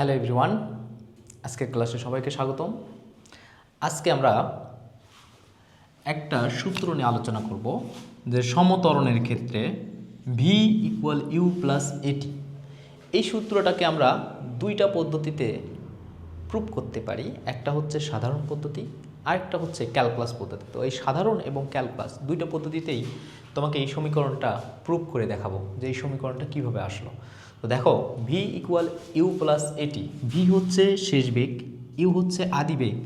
Hello everyone, আজকের ক্লাসে সবাইকে স্বাগতম। আজকে আমরা একটা সূত্র নিয়ে আলোচনা করব যে সমত্বরণের ক্ষেত্রে ভি ইকুয়াল ইউ প্লাস এটি। এই সূত্রটাকে আমরা দুইটা পদ্ধতিতে প্রুভ করতে পারি। একটা হচ্ছে সাধারণ পদ্ধতি, আরেকটা হচ্ছে ক্যালকুলাস পদ্ধতি। তো এই সাধারণ এবং ক্যালকুলাস দুইটা পদ্ধতিতেই তোমাকে এই সমীকরণটা প্রুভ করে দেখাবো যে এই সমীকরণটা কীভাবে আসলো। তো দেখো, ভি ইকুয়াল ইউ প্লাস এটি। ভি হচ্ছে শেষ বেগ, ইউ হচ্ছে আদি বেগ,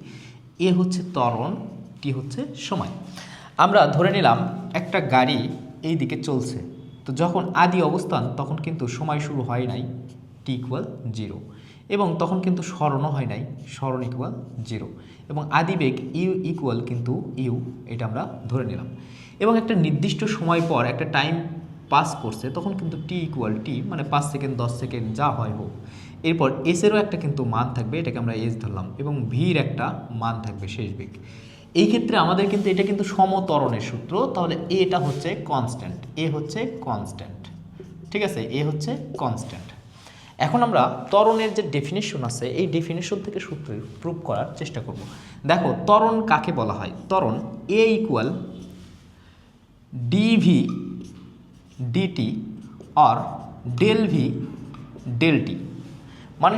এ হচ্ছে ত্বরণ, টি হচ্ছে সময়। আমরা ধরে নিলাম একটা গাড়ি এই দিকে চলছে। তো যখন আদি অবস্থান তখন কিন্তু সময় শুরু হয় নাই, টি ইকুয়াল 0, এবং তখন কিন্তু স্মরণও হয় নাই, স্মরণ ইকুয়াল 0, এবং আদি বেগ ইউ ইকুয়াল কিন্তু ইউ, এটা আমরা ধরে নিলাম। এবং একটা নির্দিষ্ট সময় পর একটা টাইম পাস করছে, তখন কিন্তু টি ইকুয়াল টি, মানে 5 সেকেন্ড 10 সেকেন্ড যা হয় হোক। এরপর এসেরও একটা কিন্তু মান থাকবে, এটাকে আমরা এস ধরলাম, এবং ভির একটা মান থাকবে শেষ বেগ। এই ক্ষেত্রে আমাদের কিন্তু এটা কিন্তু সমত্বরণের সূত্র, তাহলে এটা হচ্ছে কনস্ট্যান্ট, এ হচ্ছে কনস্ট্যান্ট, ঠিক আছে, এ হচ্ছে কনস্ট্যান্ট। এখন আমরা ত্বরণের যে ডেফিনেশন আছে এই ডেফিনেশন থেকে সূত্র প্রুভ করার চেষ্টা করব। দেখো, ত্বরণ কাকে বলা হয়? ত্বরণ এ ইকুয়াল ডিভি ডিটি আর ডেল ভি ডেল টি, মানে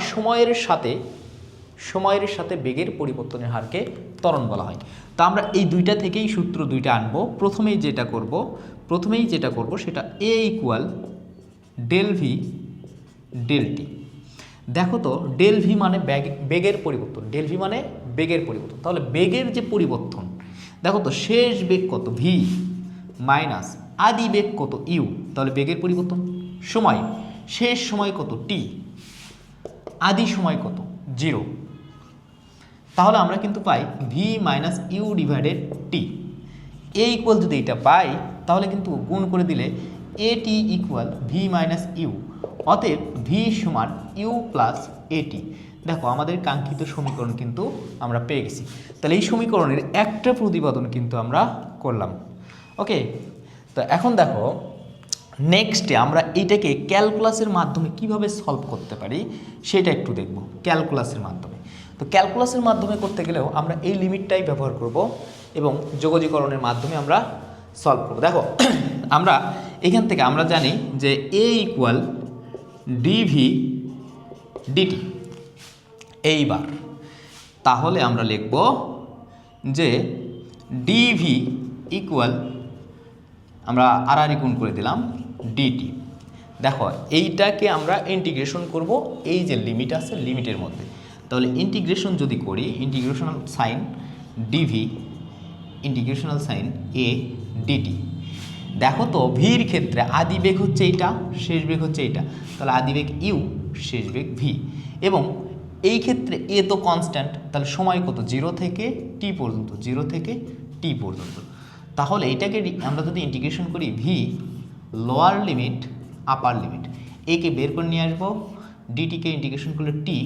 সময়ের সাথে বেগের পরিবর্তনের হারকে ত্বরণ বলা হয়। তা আমরা এই দুইটা থেকেই সূত্র দুইটা আনবো। প্রথমেই যেটা করব সেটা a equal del v del t. দেখো তো, ডেল ভি মানে বেগের পরিবর্তন, ডেল ভি মানে বেগের পরিবর্তন। তাহলে বেগের যে পরিবর্তন, দেখো তো শেষ বেগ কত ভি মাইনাস আদি বেগ কত ইউ, তাহলে বেগের পরিবর্তন। সময়, শেষ সময় কত টি, আদি সময় কত 0। তাহলে আমরা কিন্তু পাই v minus u divided t. A equal যদি এটা পাই, তাহলে কিন্তু গুণ করে দিলে a t equal v minus u, অতএব ভি সমান ইউ প্লাস এটি। দেখো, আমাদের কাঙ্ক্ষিত সমীকরণ কিন্তু আমরা পেয়ে গেছি। তাহলে এই সমীকরণের একটা প্রতিপাদন কিন্তু আমরা করলাম। ওকে, তো এখন দেখো, নেক্সটে আমরা এটাকে ক্যালকুলাসের মাধ্যমে কিভাবে সলভ করতে পারি সেটা একটু দেখব। ক্যালকুলাসের মাধ্যমে, তো ক্যালকুলাসের মাধ্যমে করতে গেলেও আমরা এই লিমিটটাই ব্যবহার করব এবং যোগজীকরণের মাধ্যমে আমরা সলভ করব। দেখো, আমরা এখান থেকে আমরা জানি যে এ ইকুয়াল ডিভি ডিটি। এইবার তাহলে আমরা লিখব যে ডিভি ইকুয়াল, আমরা আর গুণ করে দিলাম ডিটি। দেখো, এইটাকে আমরা ইন্টিগ্রেশন করব এই যে লিমিট আছে লিমিটের মধ্যে। তাহলে ইন্টিগ্রেশন যদি করি, ইন্টিগ্রেশনাল সাইন ডিভি ইন্টিগ্রেশনাল সাইন এ ডিটি। দেখো তো, ভির ক্ষেত্রে আদি বেগ হচ্ছে এইটা, শেষ বেগ হচ্ছে এইটা, তাহলে আদি বেগ ইউ, শেষ বেগ ভি। এবং এই ক্ষেত্রে এ তো কনস্ট্যান্ট, তাহলে সময় কত 0 থেকে টি পর্যন্ত, 0 থেকে টি পর্যন্ত। তাহলে এটাকে আমরা যদি ইন্টিগ্রেশন করি, V lower limit upper limit, একে বের করে নিয়ে আসবো, ডিটিকে ইন্টিগ্রেশন করলে টি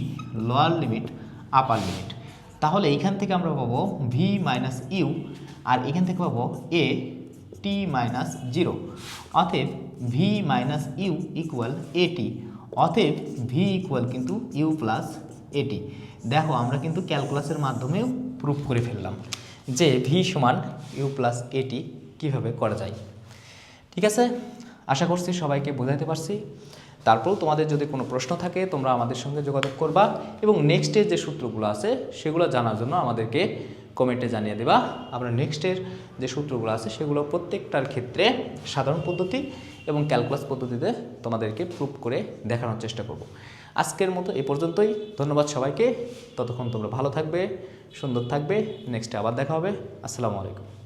লোয়ার লিমিট আপার লিমিট। তাহলে এইখান থেকে আমরা পাবো ভি মাইনাস ইউ, আর এখান থেকে পাবো এ টি মাইনাস 0, অতএব ভি মাইনাস ইউ ইকুয়াল এটি, অতএব ভি ইকুয়াল কিন্তু ইউ প্লাস এটি। দেখো, আমরা কিন্তু ক্যালকুলাসের মাধ্যমেও প্রুভ করে ফেললাম যে ভি সমান ইউ প্লাস এটি কীভাবে করা যায়। ঠিক আছে, আশা করছি সবাইকে বোঝাতে পারছি। তারপর তোমাদের যদি কোনো প্রশ্ন থাকে তোমরা আমাদের সঙ্গে যোগাযোগ করবা, এবং নেক্সটের যে সূত্রগুলো আছে সেগুলো জানার জন্য আমাদেরকে কমেন্টে জানিয়ে দেবা। আমরা নেক্সটের যে সূত্রগুলো আছে সেগুলো প্রত্যেকটার ক্ষেত্রে সাধারণ পদ্ধতি এবং ক্যালকুলাস পদ্ধতিতে তোমাদেরকে প্রুভ করে দেখানোর চেষ্টা করব। আজকের মতো এ পর্যন্তই। ধন্যবাদ সবাইকে। ততক্ষণ তোমরা ভালো থাকবে, সুন্দর থাকবে। নেক্সটে আবার দেখা হবে। আসসালামু আলাইকুম।